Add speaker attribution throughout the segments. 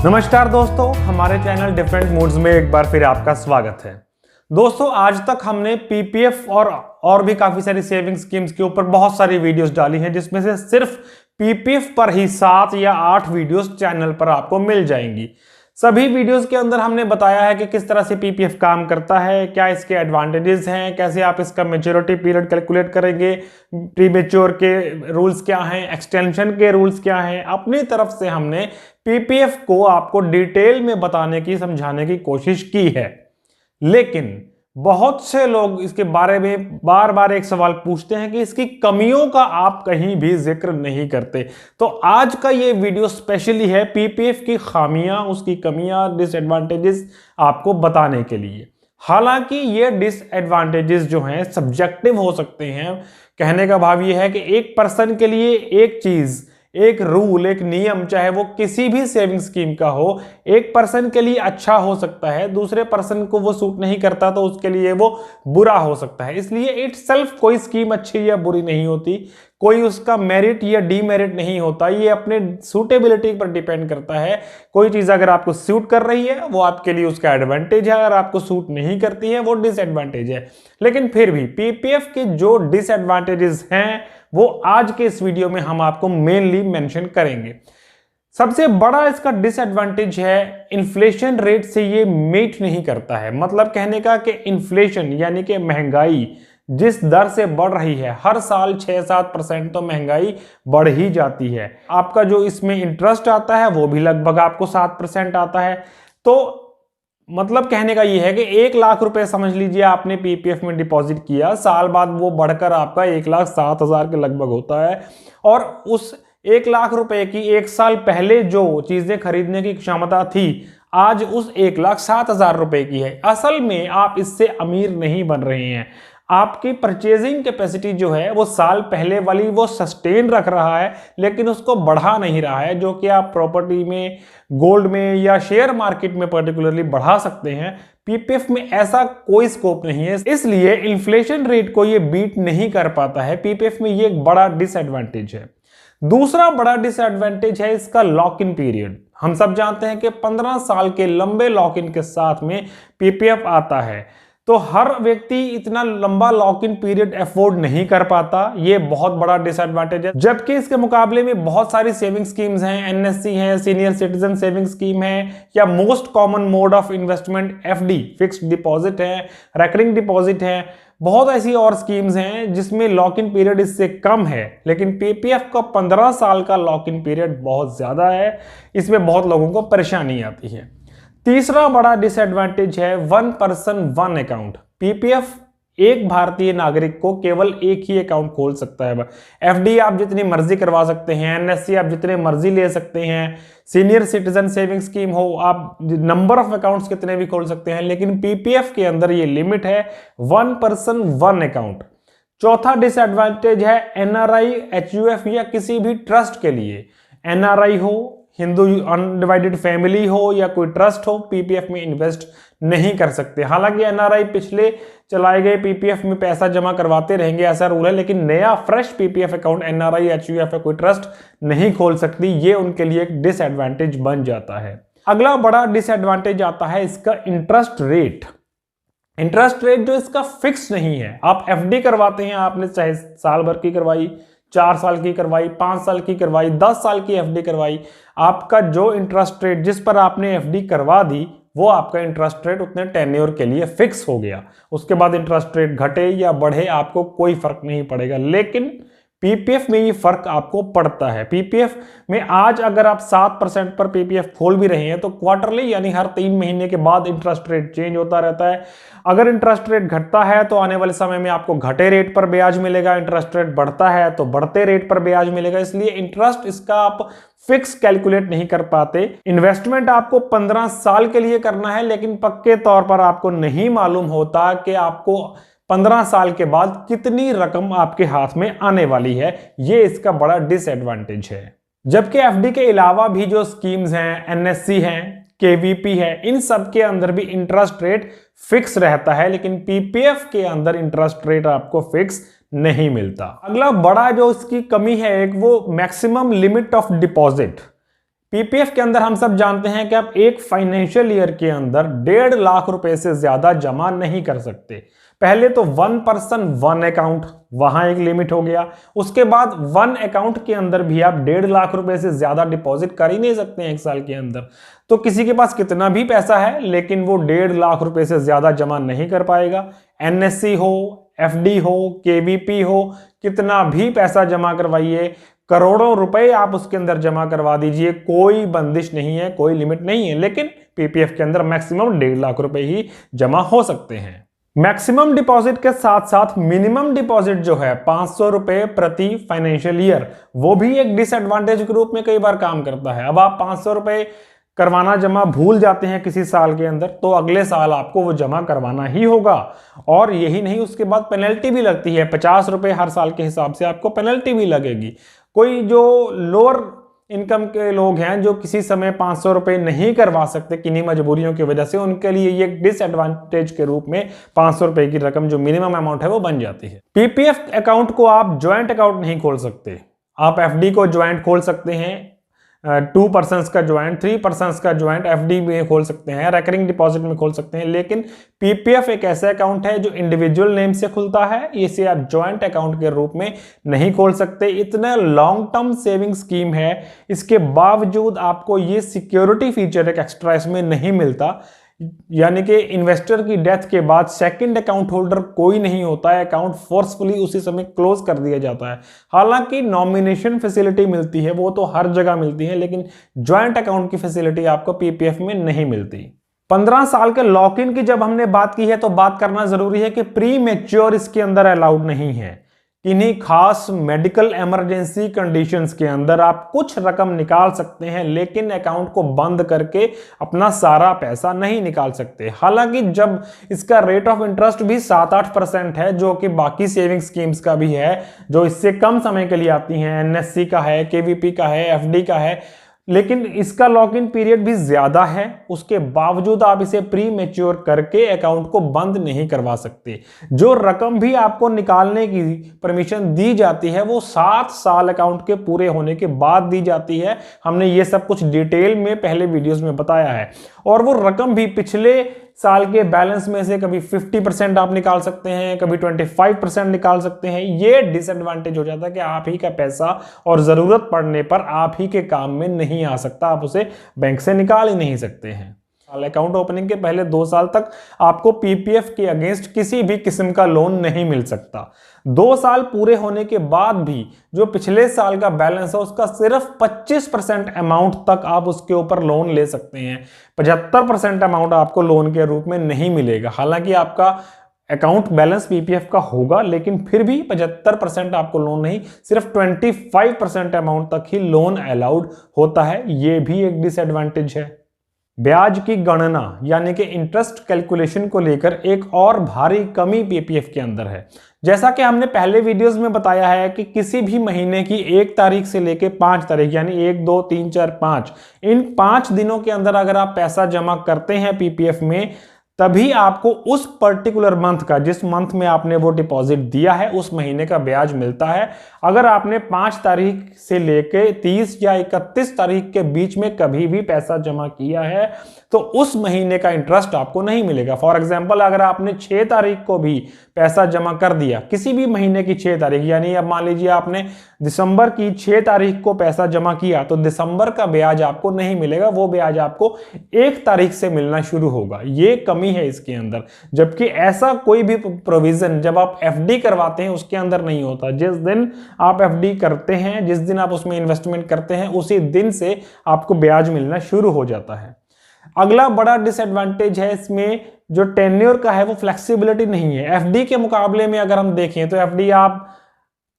Speaker 1: नमस्कार दोस्तों, हमारे चैनल डिफरेंट मूड्स में एक बार फिर आपका स्वागत है। दोस्तों, आज तक हमने पीपीएफ और भी काफी सारी सेविंग स्कीम्स के ऊपर बहुत सारी वीडियोस डाली हैं, जिसमें से सिर्फ पीपीएफ पर ही 7 या 8 वीडियोस चैनल पर आपको मिल जाएंगी। सभी वीडियोस के अंदर हमने बताया है कि किस तरह से पीपीएफ काम करता है, क्या इसके एडवांटेजेस हैं, कैसे आप इसका मैच्योरिटी पीरियड कैलकुलेट करेंगे, प्रीमेच्योर के रूल्स क्या हैं, एक्सटेंशन के रूल्स क्या हैं। अपनी तरफ से हमने पीपीएफ को आपको डिटेल में बताने की, समझाने की कोशिश की है। लेकिन बहुत से लोग इसके बारे में बार बार एक सवाल पूछते हैं कि इसकी कमियों का आप कहीं भी जिक्र नहीं करते। तो आज का ये वीडियो स्पेशली है पीपीएफ की खामियां, उसकी कमियां, डिसएडवांटेजेस आपको बताने के लिए। हालांकि ये डिसएडवांटेजेस जो हैं सब्जेक्टिव हो सकते हैं। कहने का भाव ये है कि एक पर्सन के लिए एक चीज, एक रूल, एक नियम, चाहे वो किसी भी सेविंग स्कीम का हो, एक पर्सन के लिए अच्छा हो सकता है, दूसरे पर्सन को वो सूट नहीं करता तो उसके लिए वो बुरा हो सकता है। इसलिए इटसेल्फ कोई स्कीम अच्छी या बुरी नहीं होती, कोई उसका मेरिट या डीमेरिट नहीं होता। ये अपने सूटेबिलिटी पर डिपेंड करता है। कोई चीज अगर आपको सूट कर रही है वो आपके लिए उसका एडवांटेज है, अगर आपको सूट नहीं करती है वो डिसएडवांटेज है। लेकिन फिर भी पीपीएफ के जो डिसएडवांटेजेस हैं वो आज के इस वीडियो में हम आपको मेनली मेंशन करेंगे। सबसे बड़ा इसका डिसएडवांटेज है इन्फ्लेशन रेट से ये मीट नहीं करता है। मतलब कहने का कि इन्फ्लेशन यानी कि महंगाई जिस दर से बढ़ रही है, हर साल 6-7% तो महंगाई बढ़ ही जाती है। आपका जो इसमें इंटरेस्ट आता है वो भी लगभग आपको 7% आता है। तो मतलब कहने का ये है कि 1 लाख रुपए समझ लीजिए आपने पीपीएफ में डिपॉजिट किया, साल बाद वो बढ़कर आपका 1,07,000 के लगभग होता है। और उस 1 लाख रुपए की 1 साल पहले जो चीजें खरीदने की क्षमता थी, आज उस 1,07,000 रुपए की है। असल में आप इससे अमीर नहीं बन रहे हैं। आपकी परचेजिंग कैपेसिटी जो है वो साल पहले वाली वो सस्टेन रख रहा है, लेकिन उसको बढ़ा नहीं रहा है, जो कि आप प्रॉपर्टी में, गोल्ड में या शेयर मार्केट में पर्टिकुलरली बढ़ा सकते हैं। पीपीएफ में ऐसा कोई स्कोप नहीं है, इसलिए इन्फ्लेशन रेट को ये बीट नहीं कर पाता है। पीपीएफ में ये एक बड़ा डिसएडवांटेज है। दूसरा बड़ा डिसएडवांटेज है इसका लॉक इन पीरियड। हम सब जानते हैं कि 15 साल के लंबे लॉक इन के साथ में पीपीएफ आता है, तो हर व्यक्ति इतना लंबा लॉक इन पीरियड अफोर्ड नहीं कर पाता। ये बहुत बड़ा डिसएडवांटेज है। जबकि इसके मुकाबले में बहुत सारी सेविंग स्कीम्स हैं, एनएससी है, सीनियर सिटीजन सेविंग स्कीम है, या most common mode of investment FD, fixed deposit है, रेकरिंग डिपॉजिट है। बहुत ऐसी और स्कीम्स हैं जिसमें लॉक इन पीरियड इससे कम है, लेकिन पीपीएफ का 15 साल का लॉक इन पीरियड बहुत ज्यादा है। इसमें बहुत लोगों को परेशानी आती है। तीसरा बड़ा डिसएडवांटेज है 1 पर्सन 1 अकाउंट। पीपीएफ एक भारतीय नागरिक को केवल एक ही अकाउंट खोल सकता है। एफडी आप जितनी मर्जी करवा सकते हैं, एनएससी आप जितने मर्जी ले सकते हैं, सीनियर सिटीजन सेविंग स्कीम हो, आप नंबर ऑफ अकाउंट्स कितने भी खोल सकते हैं, लेकिन पीपीएफ के अंदर ये लिमिट है 1 पर्सन 1 अकाउंट। चौथा डिसएडवांटेज है एनआरआई, एचयूएफ या किसी भी ट्रस्ट के लिए। एनआरआई हो, हिंदू अनडिवाइडेड फैमिली हो या कोई ट्रस्ट हो, पीपीएफ में इन्वेस्ट नहीं कर सकते। हालांकि एनआरआई पिछले चलाए गए पीपीएफ में पैसा जमा करवाते रहेंगे, ऐसा रूल है, लेकिन नया fresh PPF account NRI, HUF या कोई ट्रस्ट नहीं खोल सकती। ये उनके लिए एक डिसएडवांटेज बन जाता है। अगला बड़ा डिसएडवांटेज आता है इसका इंटरेस्ट रेट। इंटरेस्ट रेट जो इसका फिक्स नहीं है। आप एफडी करवाते हैं, आपने चाहे साल भर की करवाई, 4 साल की करवाई, 5 साल की करवाई, 10 साल की एफडी करवाई, आपका जो इंटरेस्ट रेट जिस पर आपने एफडी करवा दी वो आपका इंटरेस्ट रेट उतने टेन्योर के लिए फिक्स हो गया। उसके बाद इंटरेस्ट रेट घटे या बढ़े आपको कोई फर्क नहीं पड़ेगा। लेकिन पीपीएफ में ये फर्क आपको पड़ता है। पीपीएफ में आज अगर आप 7% पर पीपीएफ खोल भी रहे हैं तो क्वार्टरली यानी हर 3 महीने के बाद इंटरेस्ट रेट चेंज होता रहता है। अगर इंटरेस्ट रेट घटता है तो आने वाले समय में आपको घटे रेट पर ब्याज मिलेगा, इंटरेस्ट रेट बढ़ता है तो बढ़ते रेट पर ब्याज मिलेगा। इसलिए इंटरेस्ट इसका आप फिक्स कैलकुलेट नहीं कर पाते। इन्वेस्टमेंट आपको 15 साल के लिए करना है, लेकिन पक्के तौर पर आपको नहीं मालूम होता कि आपको 15 साल के बाद कितनी रकम आपके हाथ में आने वाली है। ये इसका बड़ा डिसएडवांटेज है। जबकि एफडी के अलावा भी जो स्कीम्स हैं, एनएससी हैं, केवीपी है, इन सब के अंदर भी इंटरेस्ट रेट फिक्स रहता है, लेकिन पीपीएफ के अंदर इंटरेस्ट रेट आपको फिक्स नहीं मिलता। अगला बड़ा जो इसकी कमी है एक, वो maximum limit of deposit. PPF के अंदर हम सब जानते हैं कि आप एक फाइनेंशियल ईयर के अंदर 1.5 लाख रुपए से ज्यादा जमा नहीं कर सकते। पहले तो 1 पर्सन 1 अकाउंट, वहां एक लिमिट हो गया। उसके बाद 1 अकाउंट के अंदर भी आप 1.5 लाख रुपए से ज्यादा डिपॉजिट कर ही नहीं सकते हैं एक साल के अंदर। तो किसी के पास कितना भी पैसा है लेकिन वो 1.5 लाख रुपए से ज्यादा जमा नहीं कर पाएगा। एनएससी हो, एफडी हो, केवीपी हो, कितना भी पैसा जमा करवाइए, करोड़ों रुपए आप उसके अंदर जमा करवा दीजिए, कोई बंदिश नहीं है, कोई लिमिट नहीं है। लेकिन पीपीएफ के अंदर मैक्सिमम 1.5 लाख रुपए ही जमा हो सकते हैं। मैक्सिमम डिपॉजिट के साथ साथ मिनिमम डिपॉजिट जो है 500 रुपए प्रति फाइनेंशियल ईयर, वो भी एक डिसएडवांटेज के रूप में कई बार काम करता है। अब आप 500 रुपए करवाना जमा भूल जाते हैं किसी साल के अंदर, तो अगले साल आपको वो जमा करवाना ही होगा। और यही नहीं, उसके बाद पेनल्टी भी लगती है। 50 रुपए हर साल के हिसाब से आपको पेनल्टी भी लगेगी। कोई जो लोअर इनकम के लोग हैं जो किसी समय 500 रुपए नहीं करवा सकते किन्हीं मजबूरियों की वजह से, उनके लिए ये डिसएडवांटेज के रूप में 500 रुपए की रकम जो मिनिमम अमाउंट है वो बन जाती है। पीपीएफ अकाउंट को आप ज्वाइंट अकाउंट नहीं खोल सकते। आप एफडी को ज्वाइंट खोल सकते हैं, 2 पर्सन्स का ज्वाइंट, 3 पर्सन्स का ज्वाइंट एफडी में खोल सकते हैं, रेकरिंग डिपॉजिट में खोल सकते हैं। लेकिन पीपीएफ एक ऐसा अकाउंट है जो इंडिविजुअल नेम से खुलता है, इसे आप ज्वाइंट अकाउंट के रूप में नहीं खोल सकते। इतना लॉन्ग टर्म सेविंग स्कीम है, इसके बावजूद आपको ये सिक्योरिटी फीचर एक एक्स्ट्रा इसमें नहीं मिलता। यानी कि इन्वेस्टर की डेथ के बाद सेकंड अकाउंट होल्डर कोई नहीं होता है, अकाउंट फोर्सफुली उसी समय क्लोज कर दिया जाता है। हालांकि नॉमिनेशन फैसिलिटी मिलती है, वो तो हर जगह मिलती है, लेकिन ज्वाइंट अकाउंट की फैसिलिटी आपको पीपीएफ में नहीं मिलती। 15 साल के लॉक इन की जब हमने बात की है तो बात करना जरूरी है कि प्री मैच्योर इसके अंदर अलाउड नहीं है। किन्हीं खास मेडिकल इमरजेंसी कंडीशंस के अंदर आप कुछ रकम निकाल सकते हैं, लेकिन अकाउंट को बंद करके अपना सारा पैसा नहीं निकाल सकते। हालांकि जब इसका रेट ऑफ इंटरेस्ट भी 7-8% है, जो कि बाकी सेविंग स्कीम्स का भी है जो इससे कम समय के लिए आती हैं, एनएससी का है, केवीपी का है, एफडी का है, लेकिन इसका लॉक इन पीरियड भी ज्यादा है। उसके बावजूद आप इसे प्री मैच्योर करके अकाउंट को बंद नहीं करवा सकते। जो रकम भी आपको निकालने की परमिशन दी जाती है वो 7 साल अकाउंट के पूरे होने के बाद दी जाती है। हमने ये सब कुछ डिटेल में पहले वीडियोस में बताया है। और वो रकम भी पिछले साल के बैलेंस में से कभी 50% आप निकाल सकते हैं, कभी 25% निकाल सकते हैं। ये डिसएडवांटेज हो जाता है कि आप ही का पैसा और जरूरत पड़ने पर आप ही के काम में नहीं आ सकता, आप उसे बैंक से निकाल ही नहीं सकते हैं। अकाउंट ओपनिंग के पहले 2 साल तक आपको पीपीएफ के अगेंस्ट किसी भी किस्म का लोन नहीं मिल सकता। 2 साल पूरे होने के बाद भी जो पिछले साल का बैलेंस है उसका सिर्फ 25% अमाउंट तक आप उसके ऊपर लोन ले सकते हैं। 75% अमाउंट आपको लोन के रूप में नहीं मिलेगा। हालांकि आपका अकाउंट बैलेंस पीपीएफ का होगा, लेकिन फिर भी 75% आपको लोन नहीं, सिर्फ 25% अमाउंट तक ही लोन अलाउड होता है। यह भी एक डिसएडवांटेज है। ब्याज की गणना यानी कि इंटरेस्ट कैलकुलेशन को लेकर एक और भारी कमी पीपीएफ के अंदर है। जैसा कि हमने पहले वीडियोस में बताया है कि किसी भी महीने की 1 तारीख से लेकर 5 तारीख यानी 1, 2, 3, 4, 5 इन 5 दिनों के अंदर अगर आप पैसा जमा करते हैं पीपीएफ में, तभी आपको उस पर्टिकुलर मंथ का, जिस मंथ में आपने वो डिपॉजिट दिया है, उस महीने का ब्याज मिलता है। अगर आपने 5 तारीख से लेके 30 या 31 तारीख के बीच में कभी भी पैसा जमा किया है तो उस महीने का इंटरेस्ट आपको नहीं मिलेगा। फॉर एग्जांपल, अगर आपने 6 तारीख को भी पैसा जमा कर दिया, किसी भी महीने की 6 तारीख, यानी अब मान लीजिए आपने दिसंबर की 6 तारीख को पैसा जमा किया, तो दिसंबर का ब्याज आपको नहीं मिलेगा, वो ब्याज आपको 1 तारीख से मिलना शुरू होगा। ये कमी है इसके अंदर। जबकि ऐसा कोई भी प्रोविजन जब आप एफडी करवाते हैं उसके अंदर नहीं होता। जिस दिन आप एफडी करते हैं, जिस दिन आप उसमें इन्वेस्टमेंट करते हैं, उसी दिन से आपको ब्याज मिलना शुरू हो जाता है। अगला बड़ा डिसएडवांटेज है इसमें जो टेन्योर का है, वो फ्लेक्सिबिलिटी नहीं है। एफडी के मुकाबले में अगर हम देखें तो एफडी आप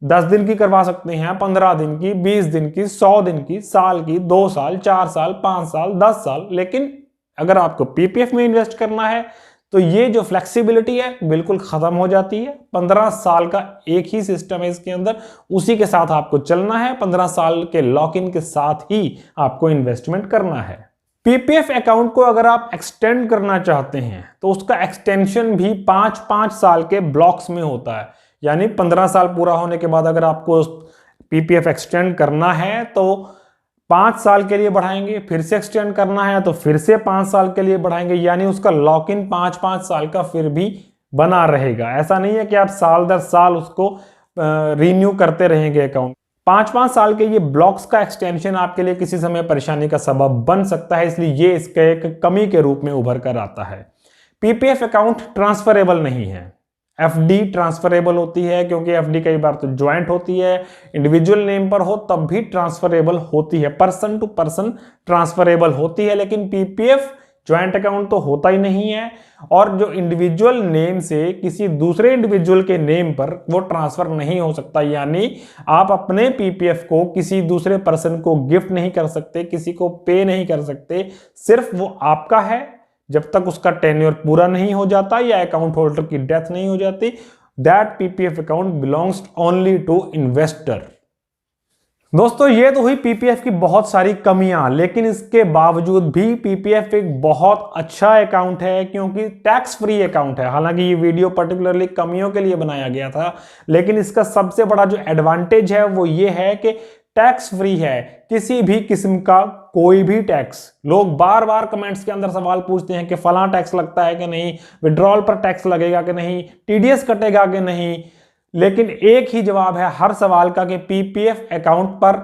Speaker 1: 10 दिन की करवा सकते हैं, 15 दिन की, 20 दिन की, 100 दिन की, साल की, 2 साल, 4 साल, 5 साल, 10 साल। लेकिन अगर आपको पीपीएफ में इन्वेस्ट करना है तो ये जो फ्लेक्सिबिलिटी है बिल्कुल खत्म हो जाती है। 15 साल का एक ही सिस्टम है इसके अंदर, उसी के साथ आपको चलना है। 15 साल के लॉक इन के साथ ही आपको इन्वेस्टमेंट करना है। पीपीएफ अकाउंट को अगर आप एक्सटेंड करना चाहते हैं तो उसका एक्सटेंशन भी 5-5 साल के ब्लॉक्स में होता है। यानी 15 साल पूरा होने के बाद अगर आपको पीपीएफ एक्सटेंड करना है तो 5 साल के लिए बढ़ाएंगे, फिर से एक्सटेंड करना है तो फिर से 5 साल के लिए बढ़ाएंगे, यानी उसका लॉक इन 5-5 साल का फिर भी बना रहेगा। ऐसा नहीं है कि आप साल दर साल उसको रीन्यू करते रहेंगे अकाउंट। 5-5 साल के ये ब्लॉक्स का एक्सटेंशन आपके लिए किसी समय परेशानी का सबब बन सकता है, इसलिए ये इसके एक कमी के रूप में उभर कर आता है। पीपीएफ अकाउंट ट्रांसफरेबल नहीं है। एफडी ट्रांसफरेबल होती है, क्योंकि एफडी कई बार तो ज्वाइंट होती है, इंडिविजुअल नेम पर हो तब भी ट्रांसफरेबल होती है, पर्सन टू पर्सन ट्रांसफरेबल होती है, लेकिन पीपीएफ ज्वाइंट अकाउंट तो होता ही नहीं है। और जो इंडिविजुअल नेम से किसी दूसरे इंडिविजुअल के नेम पर वो ट्रांसफर नहीं हो सकता, यानी आप अपने पीपीएफ को किसी दूसरे पर्सन को गिफ्ट नहीं कर सकते, किसी को पे नहीं कर सकते, सिर्फ वो आपका है जब तक उसका टेन्योर पूरा नहीं हो जाता या अकाउंट होल्डर की डेथ नहीं हो जाती। That PPF account belongs only to investor. दोस्तों ये तो हुई पीपीएफ की बहुत सारी कमियां, लेकिन इसके बावजूद भी पीपीएफ एक बहुत अच्छा अकाउंट है, क्योंकि टैक्स फ्री अकाउंट है। हालांकि ये वीडियो पर्टिकुलरली कमियों के लिए बनाया गया था, लेकिन इसका सबसे बड़ा जो एडवांटेज है वो ये है कि टैक्स फ्री है। किसी भी किस्म का कोई भी टैक्स, लोग बार बार कमेंट्स के अंदर सवाल पूछते हैं कि फलां टैक्स लगता है कि नहीं, विड्रॉल पर टैक्स लगेगा कि नहीं, टीडीएस कटेगा कि नहीं, लेकिन एक ही जवाब है हर सवाल का कि पीपीएफ अकाउंट पर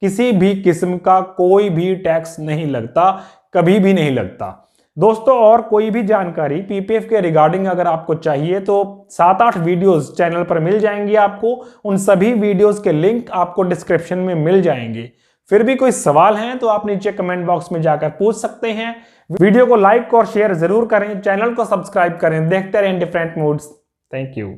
Speaker 1: किसी भी किस्म का कोई भी टैक्स नहीं लगता, कभी भी नहीं लगता। दोस्तों और कोई भी जानकारी पीपीएफ के रिगार्डिंग अगर आपको चाहिए तो 7-8 वीडियोस चैनल पर मिल जाएंगी आपको, उन सभी वीडियोस के लिंक आपको डिस्क्रिप्शन में मिल जाएंगे। फिर भी कोई सवाल है तो आप नीचे कमेंट बॉक्स में जाकर पूछ सकते हैं। वीडियो को लाइक और शेयर जरूर करें, चैनल को सब्सक्राइब करें, देखते रहें डिफरेंट मूड्स। Thank you.